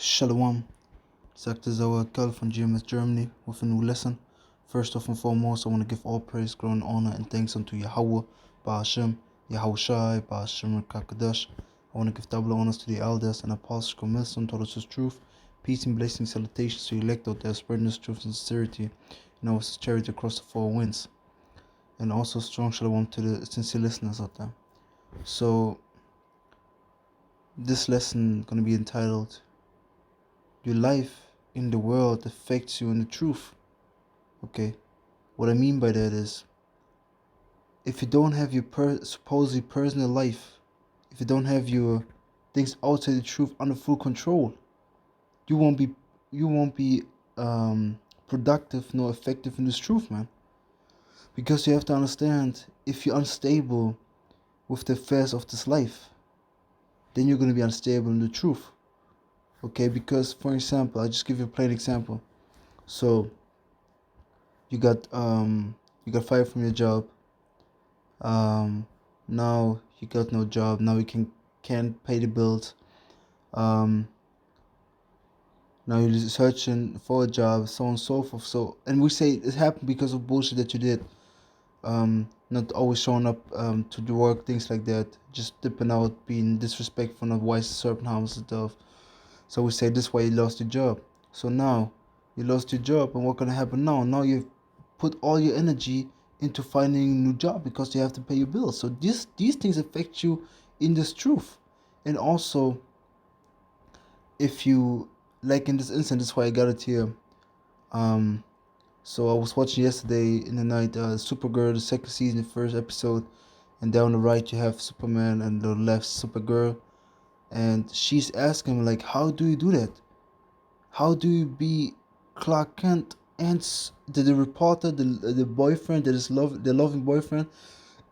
Shalom, sagt der Sauerkerl von GMS Germany with a new lesson. First off and foremost, I want to give all praise, glory, and honor and thanks unto Yahawah, Ba'ashem, YAHAWASHI, Ba'ashem, KABAD. I want to give double honors to the elders and apostles who millstone taught us His truth. Peace and blessings, salutations to the elect out there, spreading His truth and sincerity and our charity across the four winds. And also strong shalom to the sincere listeners out there. So, this lesson going to be entitled, Your life in the world affects you in the truth. Okay, what I mean by that is, if you don't have your supposedly personal life, if you don't have your things outside the truth under full control, you won't be productive nor effective in this truth, man. Because you have to understand, if you're unstable with the affairs of this life, then you're going to be unstable in the truth. Okay, because for example, I'll just give you a plain example. So you got fired from your job. Now you got no job. Now you can't pay the bills. Now you're searching for a job, so on and so forth. So, and we say it happened because of bullshit that you did. Not always showing up to the work, things like that. Just dipping out, being disrespectful, not wise, serpent harms and stuff. So we say this is why you lost your job. So now you lost your job, and what's gonna happen now? Now you've put all your energy into finding a new job because you have to pay your bills. So these things affect you in this truth. And also, if you, like in this instance, that's why I got it here. So I was watching yesterday in the night, Supergirl, the second season, the first episode, and down the right you have Superman, and the left Supergirl, and she's asking like, how do you do that? How do you be Clark Kent and the reporter, the boyfriend that is the loving boyfriend,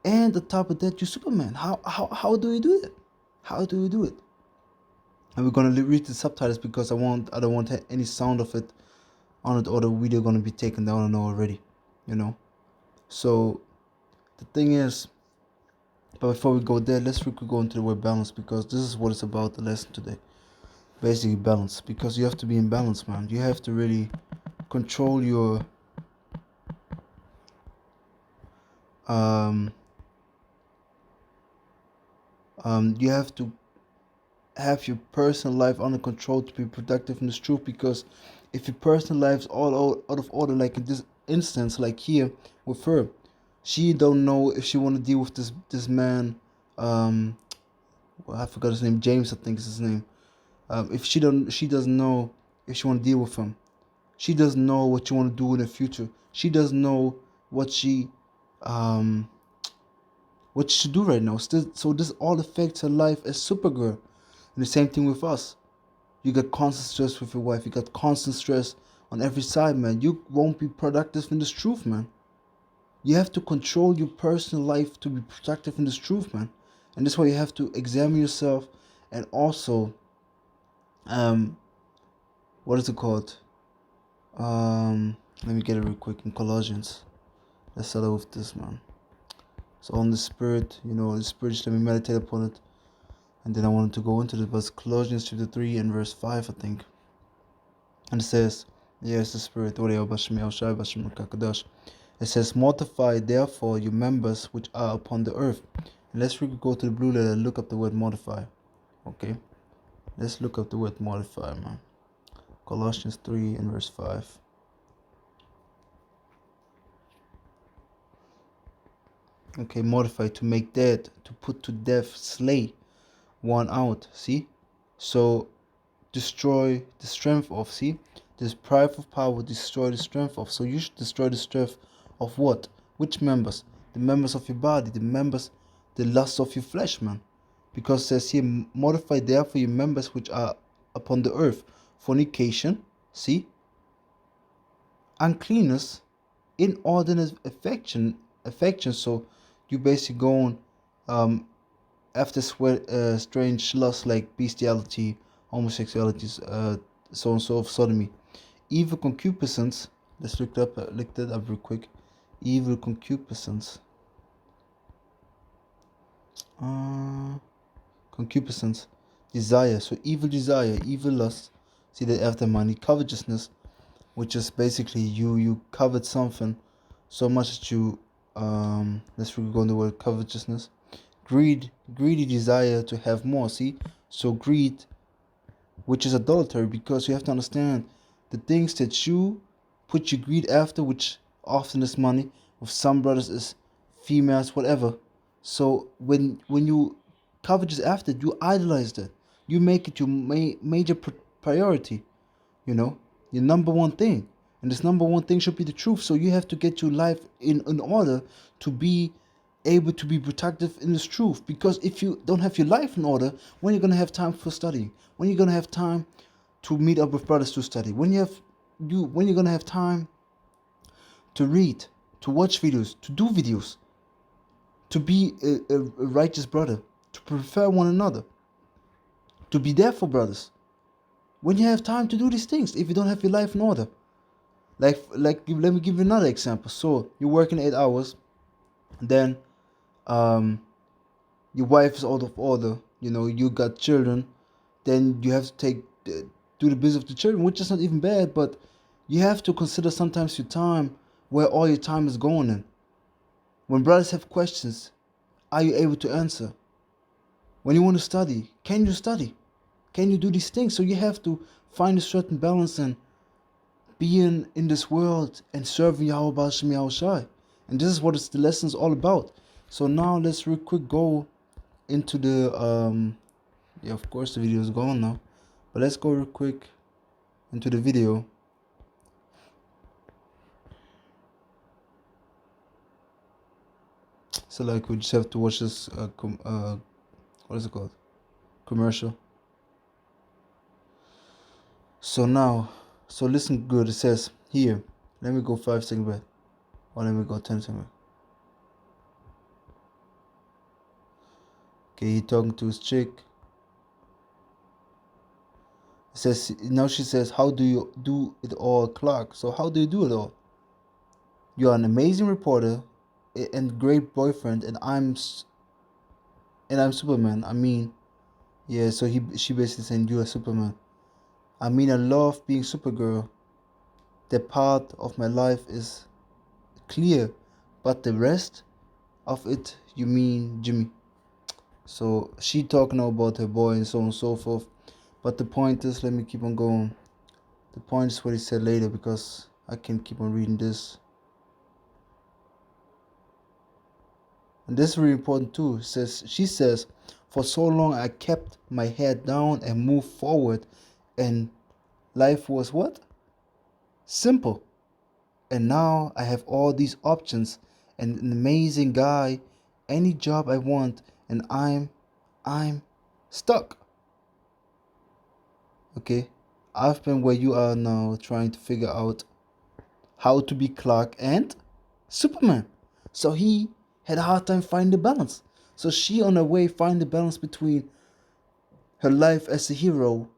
and on top of that, you Superman? How do you do it? How do you do it? And we're gonna read the subtitles because I don't want any sound of it on it, or the video gonna be taken down. I know already, you know. So the thing is, but before we go there, let's quickly go into the word balance, because this is what it's about, the lesson today. Basically balance, because you have to be in balance, man. You have to really control your you have to have your personal life under control to be productive in this truth. Because if your personal life is all out of order, like in this instance, like here with her, she don't know if she want to deal with this man. Well, I forgot his name. James, I think is his name. If she doesn't know if she want to deal with him. She doesn't know what you want to do in the future. She doesn't know what she should do right now. So this all affects her life as Supergirl. And the same thing with us. You got constant stress with your wife. You got constant stress on every side, man. You won't be productive in this truth, man. You have to control your personal life to be productive in this truth, man. And that's why you have to examine yourself. And also, what is it called? Let me get it real quick in Colossians. Let's start with this, man. So on the spirit, the spirit, just let me meditate upon it. And then I wanted to go into the verse, Colossians chapter 3 and verse 5, I think. And it says, yes, the spirit. It says, mortify therefore your members which are upon the earth. And let's really go to the blue letter and look up the word mortify. Okay? Let's look up the word mortify, man. Colossians 3 and verse 5. Okay, mortify, to make dead, to put to death, slay, one out. See? So destroy the strength of. See? This pride of power, destroy the strength of. So you should destroy the strength of what? Which members? The members of your body, the lusts of your flesh, man. Because it says here, mortify therefore your members which are upon the earth. Fornication, see? Uncleanness, inordinate affection. So you basically go on after strange lusts like bestiality, homosexuality, so on and so forth, sodomy. Evil concupiscence, let's look that up real quick. Evil concupiscence. Concupiscence. Desire. So evil desire, evil lust, See that after money, covetousness, which is basically you covet something so much that you let's really go into the word covetousness. Greedy desire to have more. See, so greed, which is adultery, because you have to understand the things that you put your greed after, which often is money. With some brothers is females, whatever. So when you covetous after it, you idolize that. You make it your major priority. You know, your number one thing, and this number one thing should be the truth. So you have to get your life in order to be able to be productive in this truth. Because if you don't have your life in order, when you're gonna have time for studying? When you're gonna have time to meet up with brothers to study? When you're gonna have time to read, to watch videos, to do videos, to be a righteous brother, to prefer one another, to be there for brothers? When you have time to do these things, if you don't have your life in order? Like let me give you another example. So you're working 8 hours, then your wife is out of order, you know, you got children, then you have to do the business of the children, which is not even bad, but you have to consider sometimes your time, where all your time is going in. When brothers have questions, are you able to answer? When you want to study, can you study? Can you do these things? So you have to find a certain balance in being in this world and serving Yahawah. And this is what the lesson is all about. So now let's real quick go into the yeah, of course the video is gone now, but let's go real quick into the video. So like we just have to watch this what is it called, commercial. So now, so listen good. It says here, let me go 5 seconds back, or let me go 10 seconds back. Okay, he talking to his chick. It says, now she says, how do you do it all, Clark? So how do you do it all? You are an amazing reporter and great boyfriend, and I'm Superman. I mean, yeah. So she basically saying you are Superman. I mean, I love being Supergirl. That part of my life is clear, but the rest of it, you mean Jimmy? So she talking about her boy and so on and so forth. But the point is, let me keep on going. The point is what he said later, because I can keep on reading this. And this is really important too. She says, for so long I kept my head down and moved forward, and life was what? Simple. And now I have all these options and an amazing guy, any job I want, and I'm stuck. Okay, I've been where you are now, trying to figure out how to be Clark and Superman. So he had a hard time finding the balance. So she on her way find the balance between her life as a hero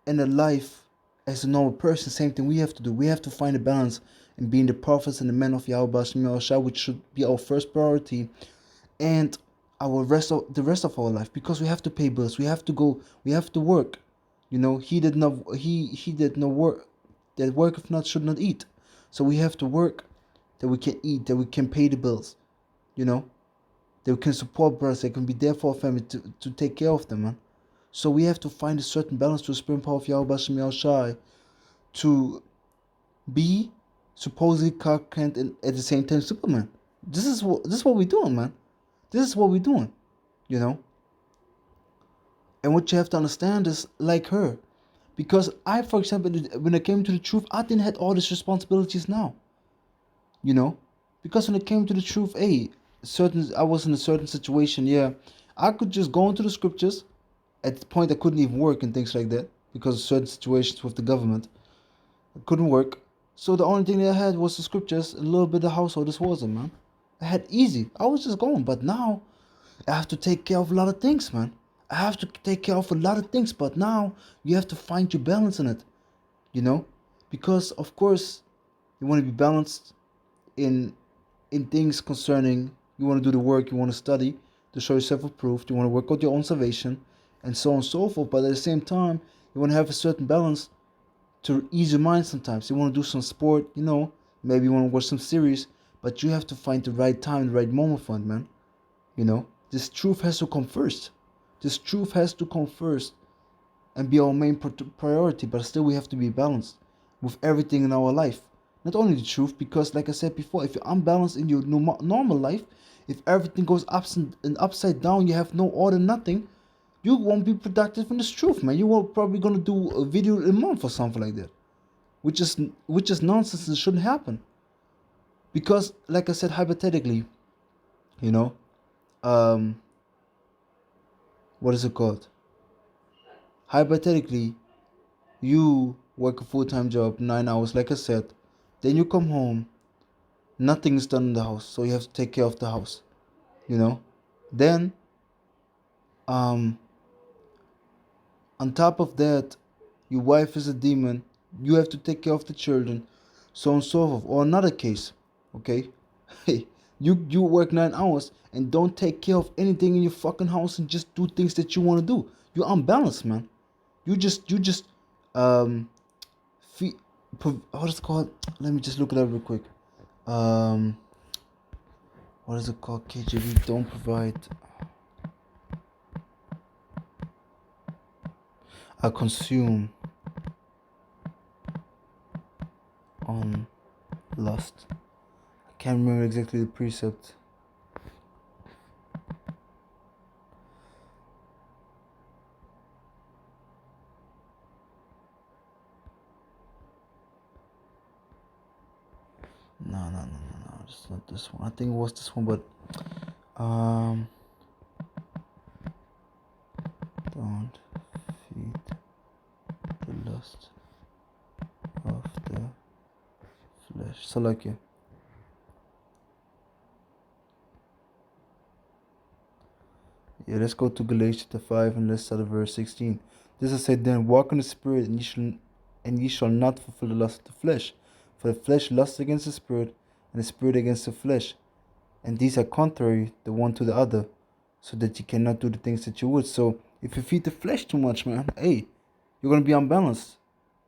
and her life as a normal person. Same thing we have to do. We have to find a balance in being the prophets and the men of Yahawah, which should be our first priority, and the rest of our life, because we have to pay bills. We have to go. We have to work. You know, he did not work. That worketh not should not eat. So we have to work that we can eat, that we can pay the bills. You know, that we can support brothers, that can be there for our family to take care of them, man. So we have to find a certain balance to the spirit power of Yahawah to be supposedly Clark Kent and at the same time Superman. This is what we're doing, man. This is what we're doing, you know. And what you have to understand is like her, because I, for example, when it came to the truth, I didn't have all these responsibilities now, you know, because when it came to the truth, I was in a certain situation. Yeah, I could just go into the scriptures. At the point, I couldn't even work and things like that because of certain situations with the government. It couldn't work. So the only thing that I had was the scriptures and a little bit of household. This wasn't, man. I had easy. I was just going. But now I have to take care of a lot of things, man. I have to take care of a lot of things. But now you have to find your balance in it, you know? Because, of course, you want to be balanced in things concerning, you want to do the work, you want to study to show yourself approved, you want to work out your own salvation, and so on and so forth. But at the same time, you want to have a certain balance to ease your mind sometimes. You want to do some sport, you know, maybe you want to watch some series, but you have to find the right time, the right moment for it, man. You know, this truth has to come first. This truth has to come first and be our main priority, but still we have to be balanced with everything in our life. Not only the truth, because like I said before, if you're unbalanced in your normal life, if everything goes upside down, you have no order, nothing, you won't be productive in this truth, man. You will probably gonna do a video a month or something like that, which is nonsense and shouldn't happen. Because like I said, hypothetically, you know, what is it called? Hypothetically, you work a full-time job, 9 hours, like I said, then you come home, nothing is done in the house, so you have to take care of the house, you know. Then, on top of that, your wife is a demon, you have to take care of the children, so on and so forth. Or another case, okay, hey, you work 9 hours and don't take care of anything in your fucking house and just do things that you want to do. You're unbalanced, man. You just what is it called? Let me just look it up real quick. What is it called? KJV don't provide. I consume on lust. I can't remember exactly the precept. No, it's not this one. I think it was this one, but don't feed the lust of the flesh. So like, yeah, let's go to Galatians 5 and let's start at verse 16. This is said, then walk in the spirit, and ye shall not fulfill the lust of the flesh. For the flesh lusts against the spirit, and the spirit against the flesh. And these are contrary the one to the other, so that you cannot do the things that you would. So if you feed the flesh too much, man, hey, you're gonna be unbalanced.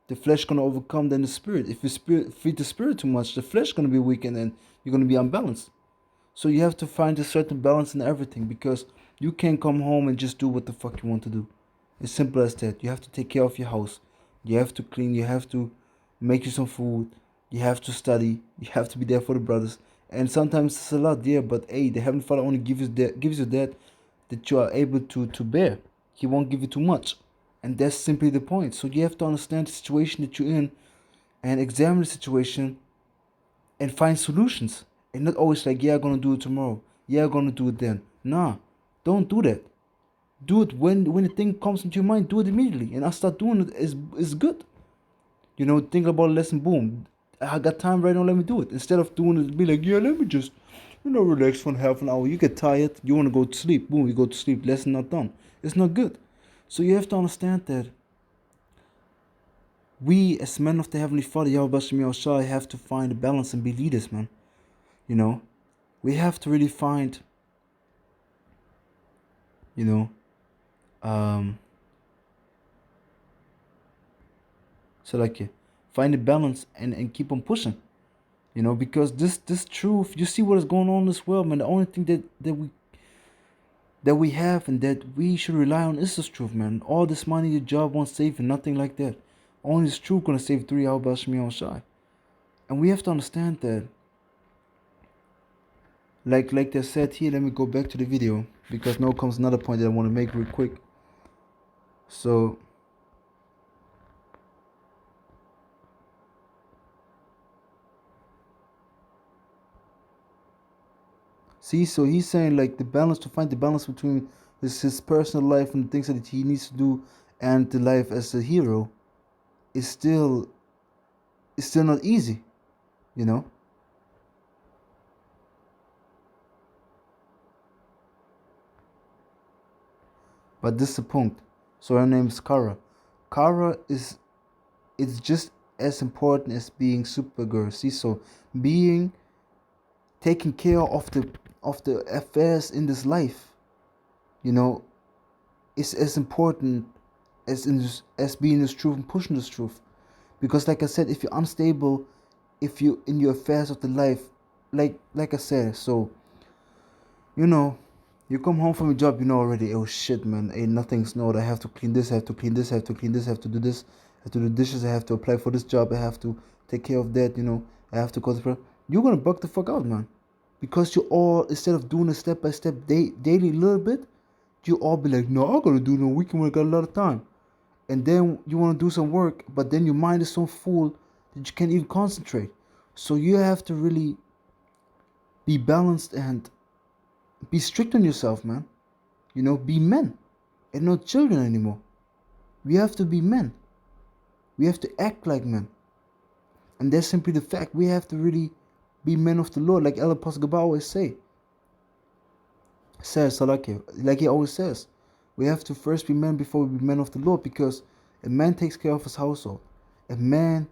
The flesh gonna overcome then the spirit. If you feed the spirit too much, the flesh gonna be weak, and then you're gonna be unbalanced. So you have to find a certain balance in everything, because you can't come home and just do what the fuck you want to do. It's simple as that. You have to take care of your house. You have to clean. You have to make you some food. You have to study. You have to be there for the brothers. And sometimes it's a lot, yeah, but hey, the Heavenly Father only gives you that you are able to bear. He won't give you too much. And that's simply the point. So you have to understand the situation that you're in and examine the situation and find solutions. And not always like, yeah, I'm gonna do it tomorrow. Yeah, I'm gonna do it then. Nah, don't do that. Do it when the thing comes into your mind. Do it immediately, and I start doing it is good. You know, think about a lesson. Boom, I got time right now. Let me do it instead of doing it. Be like, yeah, let me just relax for half an hour. You get tired. You want to go to sleep. Boom, you go to sleep. Lesson not done. It's not good. So you have to understand that we, as men of the Heavenly Father, YAHWASHI, have to find a balance and be leaders, man. You know, we have to really find, so like, find a balance and keep on pushing, because this truth, you see what is going on in this world, man. The only thing that we have and that we should rely on is this truth, man. All this money, your job won't save you, nothing like that. Only this truth gonna save 3 YAHWASHI. And we have to understand that, like they said here, let me go back to the video, because now comes another point that I want to make real quick. So so he's saying like to find the balance between his personal life and the things that he needs to do and the life as a hero is still not easy, But this is the point. So her name is Kara. Kara it's just as important as being Supergirl. See, so taking care of the affairs in this life, is as important as being this truth and pushing this truth. Because like I said, if you're unstable, if you in your affairs of the life, like I said, so you know, you come home from a job, you know already, oh shit man, ain't nothing's snowed. I have to clean this, I have to clean this, I have to clean this, I have to do this, I have to do dishes, I have to apply for this job, I have to take care of that, you know, I have to go to you're gonna bug the fuck out, man. Because you all, instead of doing a step by step daily little bit, you all be like, no, I gotta do it on the weekend when I got a lot of time. And then you wanna do some work, but then your mind is so full that you can't even concentrate. So you have to really be balanced and be strict on yourself, man. You know, be men and not children anymore. We have to be men. We have to act like men. And that's simply the fact. We have to really be men of the Lord, like El Apostle KABAD always says, like he always says. We have to first be men before we be men of the Lord, because a man takes care of his household. A man,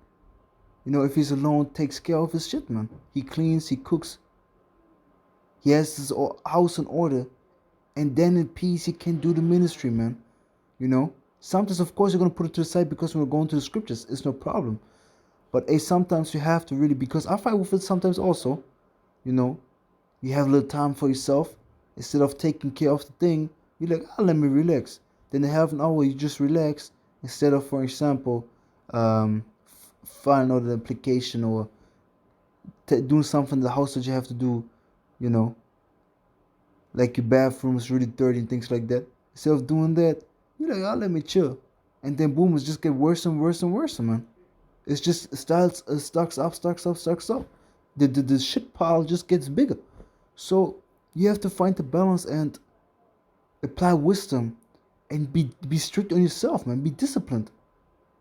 you know, if he's alone, takes care of his shit, man. He cleans, he cooks. He has his house in order. And then in peace, he can do the ministry, man. You know? Sometimes, of course, you're going to put it to the side because we're going to the scriptures. It's no problem. But sometimes you have to really, because I fight with it sometimes also. You know? You have a little time for yourself. Instead of taking care of the thing, you're like, let me relax. Then in half an hour, you just relax. Instead of, for example, finding out the application or doing something in the house that you have to do, you know, like your bathroom is really dirty and things like that. Instead of doing that, you're like, let me chill. And then boom, it just get worse and worse and worse, man. It's just stocks up. The shit pile just gets bigger. So you have to find the balance and apply wisdom and be strict on yourself, man. Be disciplined.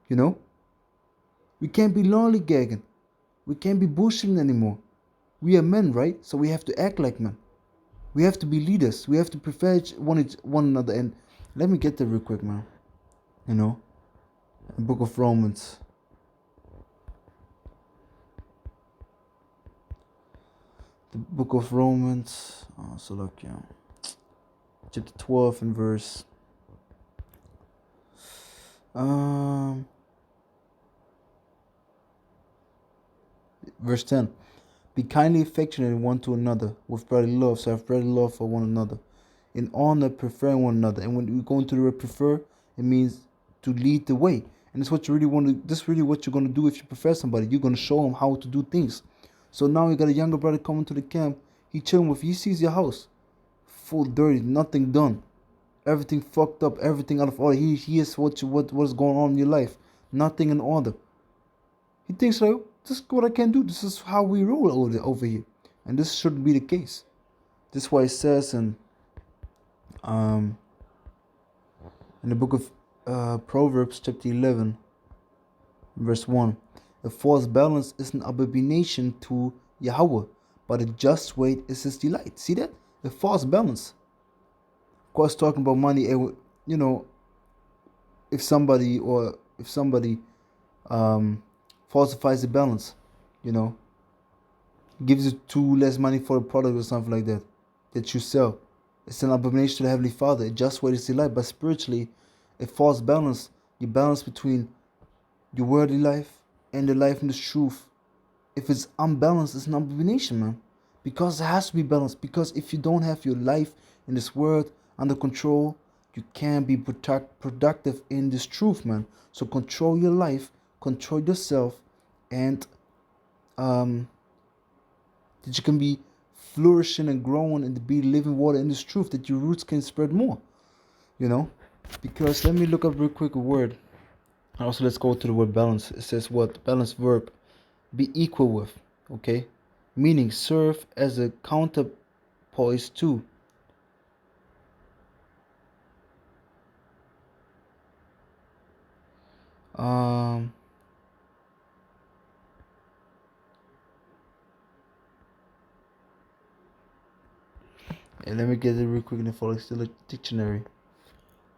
You know? We can't be lollygagging. We can't be bullshitting anymore. We are men, right? So we have to act like men. We have to be leaders. We have to prefer one another. And let me get there real quick, man. You know? The book of Romans. The book of Romans. So look, yeah. Chapter 12 and verse. Verse 10. Be kindly affectionate one to another with brotherly love. So have brotherly love for one another. In honor, preferring one another. And when we go into the word prefer, it means to lead the way. And it's what you really want to. This is really what you're going to do if you prefer somebody. You're going to show them how to do things. So now you got a younger brother coming to the camp. He chilling with you. He sees your house full dirty, nothing done, everything fucked up, everything out of order. He hears what is going on in your life, nothing in order. He thinks like, this is what I can do. This is how we roll over here, and this shouldn't be the case. This is why it says in the book of Proverbs chapter 11, verse 1. A false balance is an abomination to Yahweh, but a just weight is his delight. See that? A false balance. Of course, talking about money, you know, if somebody falsifies the balance, you know, gives you too less money for a product or something like that you sell, it's an abomination to the Heavenly Father. A just weight is delight. But spiritually, a false balance, you balance between your worldly life and the life in the truth. If it's unbalanced, it's an abomination, man. Because it has to be balanced. Because if you don't have your life in this world under control, you can't be productive in this truth, man. So control your life, control yourself, and that you can be flourishing and growing and be living water in this truth, that your roots can spread more, you know. Because let me look up real quick a word. Also, let's go to the word balance. It says what? Balance verb. Be equal with, okay? Meaning serve as a counterpoise to. And let me get it real quick in the following still a dictionary.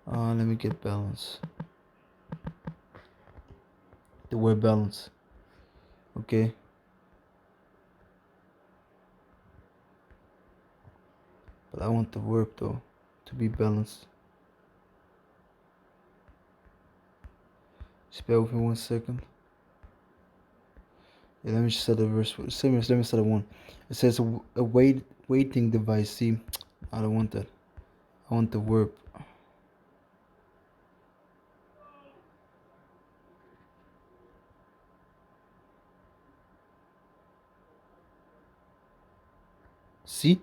Let me get balance. The word balance. Okay. But I want the verb though to be balanced. Just bear with me 1 second. Yeah, let me just start the verse. Let me start the one. It says a waiting device. See, I don't want that. I want the verb. See,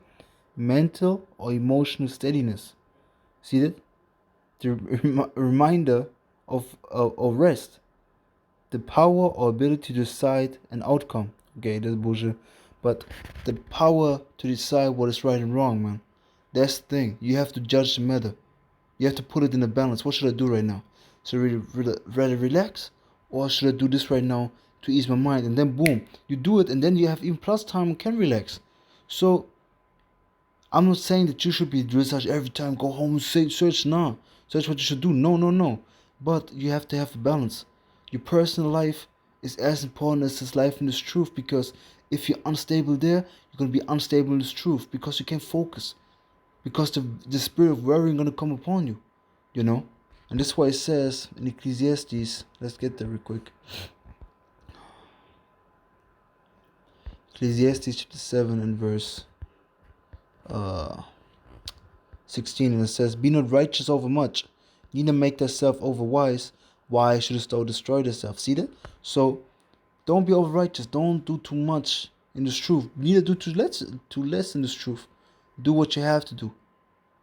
mental or emotional steadiness. See that? The reminder of rest. The power or ability to decide an outcome. Okay, that's bullshit. But the power to decide what is right and wrong, man. That's the thing. You have to judge the matter. You have to put it in a balance. What should I do right now? Should I rather relax? Or should I do this right now to ease my mind? And then boom, you do it, and then you have even plus time and can relax. So I'm not saying that you should be dressage every time, go home and search. Nah, search what you should do. No. But you have to have a balance. Your personal life is as important as this life in this truth, because if you're unstable there, you're going to be unstable in this truth because you can't focus. Because the spirit of worrying going to come upon you, you know? And that's why it says in Ecclesiastes, let's get there real quick. Ecclesiastes chapter 7 and verse 16, and it says, "Be not righteous over much, neither make thyself over wise. Why shouldest thou destroy thyself?" See that? So don't be over righteous. Don't do too much in this truth. Neither do too less in this truth. Do what you have to do.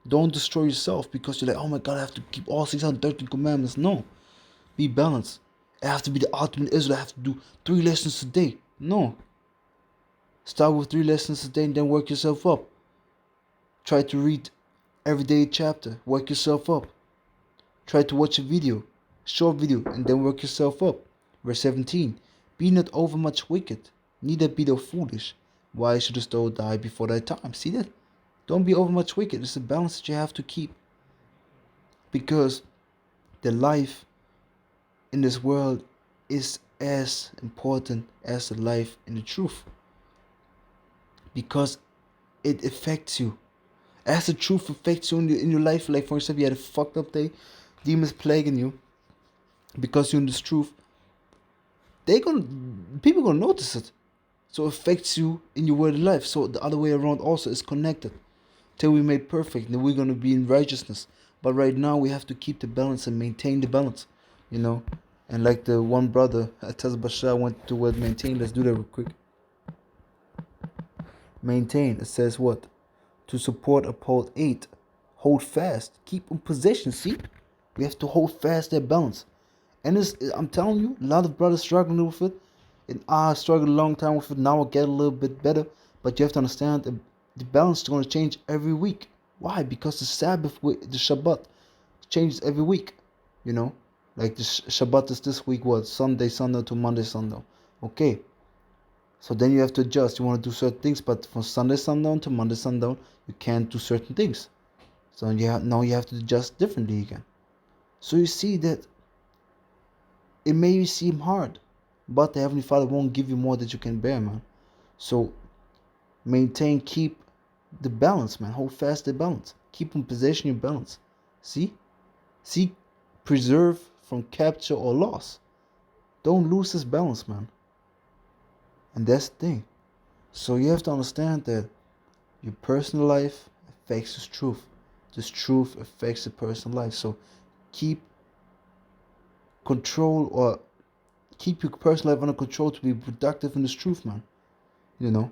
Don't destroy yourself because you're like, oh my God, I have to keep all 613 commandments. No. Be balanced. I have to be the ultimate Israel. I have to do 3 lessons a day. No. Start with 3 lessons a day and then work yourself up. Try to read every day a chapter. Work yourself up. Try to watch a video, short video, and then work yourself up. Verse 17. Be not overmuch wicked, neither be thou foolish. Why shouldest thou die before thy time? See that? Don't be overmuch wicked. It's a balance that you have to keep. Because the life in this world is as important as the life in the truth. Because it affects you. As the truth affects you in your life, like for example, you had a fucked up day, demons plaguing you, because you're in this truth, people gonna notice it. So it affects you in your worldly life. So the other way around also is connected. Till we made perfect, then we're gonna be in righteousness. But right now we have to keep the balance and maintain the balance, you know. And like the one brother at Basha went to word maintain. Let's do that real quick. Maintain. It says what? To support, uphold, 8. Hold fast. Keep in possession. See? We have to hold fast that balance. And I'm telling you, a lot of brothers struggling with it. And I struggled a long time with it. Now I get a little bit better. But you have to understand that the balance is going to change every week. Why? Because the Sabbath, the Shabbat, changes every week. You know? Like the Shabbat is this week, what? Sunday, Sunday to Monday, Sunday. Okay. So then you have to adjust. You want to do certain things, but from Sunday sundown to Monday sundown, you can't do certain things. So now you have to adjust differently again. So you see that it may seem hard, but the Heavenly Father won't give you more that you can bear, man. So maintain, keep the balance, man. Hold fast the balance. Keep in possession your balance. See? Preserve from capture or loss. Don't lose this balance, man. And that's the thing. So you have to understand that your personal life affects this truth. This truth affects the personal life. So keep control, or keep your personal life under control to be productive in this truth, man. You know?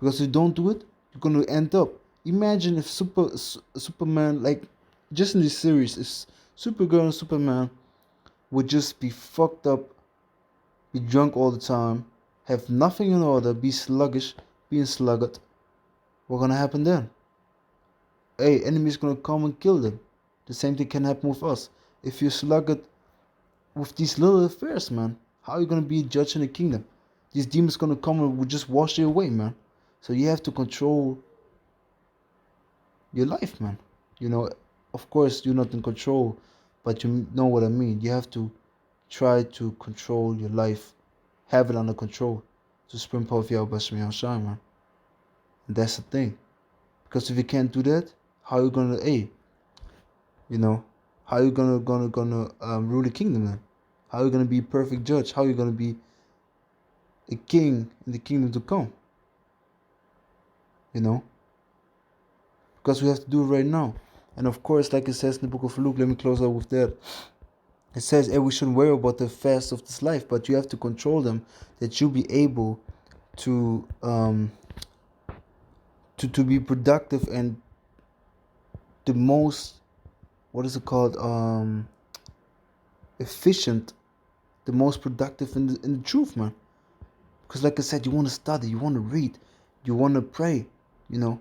Because if you don't do it, you're going to end up. Imagine if Superman, like, just in this series, if Supergirl and Superman would just be fucked up, be drunk all the time, have nothing in order, be sluggish, being sluggard. What's gonna happen then? Hey, enemies gonna come and kill them. The same thing can happen with us. If you're sluggard with these little affairs, man, how are you gonna be a judge in the kingdom? These demons gonna come and will just wash you away, man. So you have to control your life, man. You know, of course you're not in control, but you know what I mean. You have to try to control your life, have it under control, to spring power of YAHAWASHI, man. And that's the thing. Because if you can't do that, how are you gonna, you know, how are you gonna rule the kingdom then? How are you gonna be a perfect judge? How are you gonna be a king in the kingdom to come. You know? Because we have to do it right now. And of course, like it says in the book of Luke, let me close out with that. It says, hey, we shouldn't worry about the affairs of this life, but you have to control them, that you'll be able to be productive and the most, what is it called, efficient, the most productive in the truth, man. Because like I said, you want to study, you want to read, you want to pray, you know,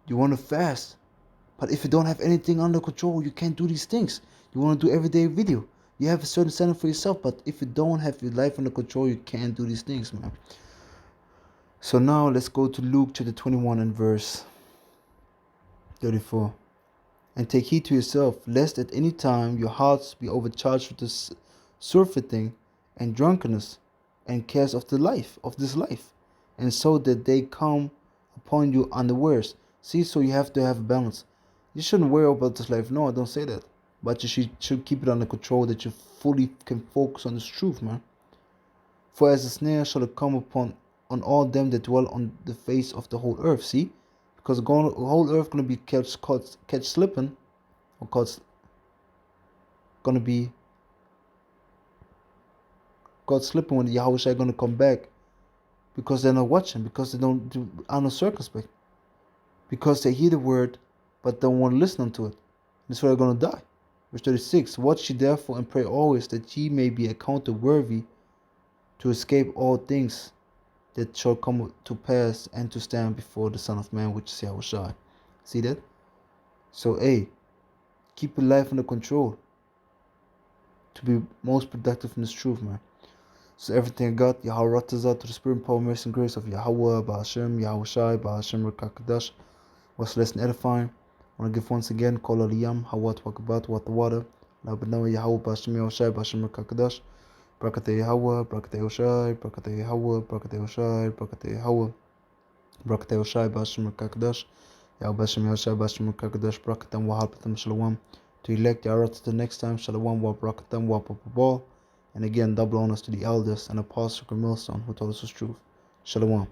you want to fast. But if you don't have anything under control, you can't do these things. You want to do everyday video. You have a certain standard for yourself, but if you don't have your life under control, you can't do these things, man. So now let's go to Luke chapter 21 and verse 34. And take heed to yourself, lest at any time your hearts be overcharged with this surfeiting and drunkenness and cares of this life, and so that they come upon you unawares. See, so you have to have a balance. You shouldn't worry about this life. No, I don't say that. But you should keep it under control, that you fully can focus on this truth, man. For as a snare shall it come on all them that dwell on the face of the whole earth. See? Because the whole earth going to be catch slipping, or going to be caught slipping when the Yahawashi going to come back, because they're not watching, because they are not circumspect, because they hear the word but don't want to listen unto it. That's why they're going to die. Verse 36. Watch ye therefore and pray always, that ye may be accounted worthy to escape all things that shall come to pass, and to stand before the Son of Man, which is Yahawashi. See that? So, hey, keep your life under control to be most productive in this truth, man. So everything I got, Yahweh to the spirit and power, mercy and grace of YAHAWAH, BAHASHEM, YAHWASHI, BAHASHEM, KADASH was less than edifying. I want to give once again, HALALYAM, HAWAD, KABAD, THAWADAH, AHBANAWA, YAHWAH, BAHASHEM, YAHWASHI, BAHASHEM, KADASH, BARAK YAHWAH, BARAK YAHWASHI, BARAK YAHWAH, BARAK YAHWASHI, BARAK YAHWAH, BARAK YAHWASHI, BAHASHEM, KADASH, YAHWAH, BAHASHEM, YAHWASHI, BAHASHEM, KADASH, BARAKATAM, WAHRHEIT, Shalom. To elect Yahweh to the next time, Shalom, BARAKATAM, WAPAPABAL. And again, double honors to the elders and apostles of Millstone who told us the truth. Shalom.